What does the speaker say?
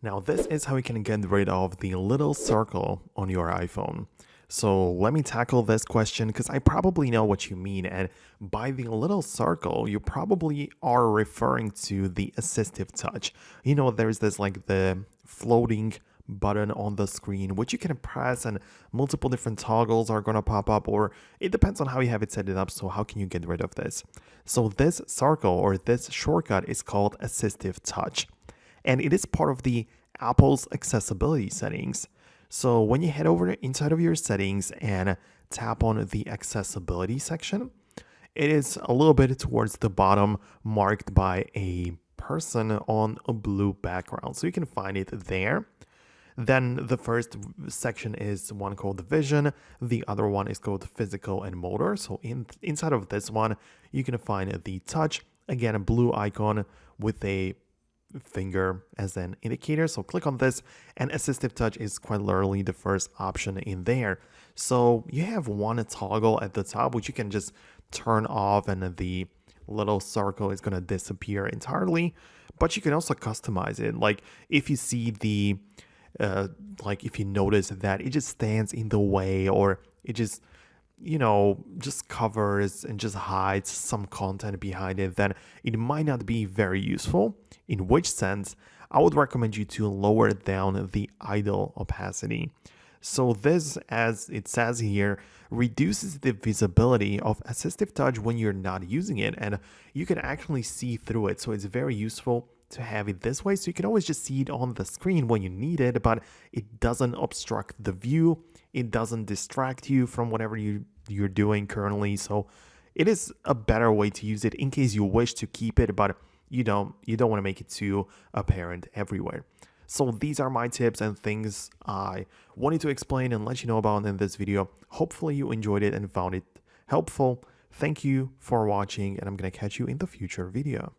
Now this is how you can get rid of the little circle on your iPhone. So let me tackle this question because I probably know what you mean. And by the little circle, you probably are referring to the assistive touch. There's this like the floating button on the screen, which you can press and multiple different toggles are going to pop up, or it depends on how you have it set it up. So how can you get rid of this? So this circle or this shortcut is called assistive touch, and it is part of the Apple's accessibility settings. So when you head over inside of your settings and tap on the accessibility section, it is a little bit towards the bottom, marked by a person on a blue background. So you can find it there. Then the first section is one called vision. The other one is called physical and motor. So inside of this one, you can find the touch. Again, a blue icon with a finger as an indicator. So click on this, and assistive touch is quite literally the first option in there. So you have one toggle at the top, which you can just turn off, and the little circle is going to disappear entirely. But you can also customize it. Like if you see if you notice that it just stands in the way, or it just just covers and just hides some content behind it, then it might not be very useful. In which sense, I would recommend you to lower down the idle opacity. So this, as it says here, reduces the visibility of assistive touch when you're not using it, and you can actually see through it. So it's very useful to have it this way, so you can always just see it on the screen when you need it, but it doesn't obstruct the view. It doesn't distract you from whatever you're doing currently. So it is a better way to use it in case you wish to keep it, but you don't want to make it too apparent everywhere. So these are my tips and things I wanted to explain and let you know about in this video. Hopefully you enjoyed it and found it helpful. Thank you for watching, and I'm going to catch you in the future video.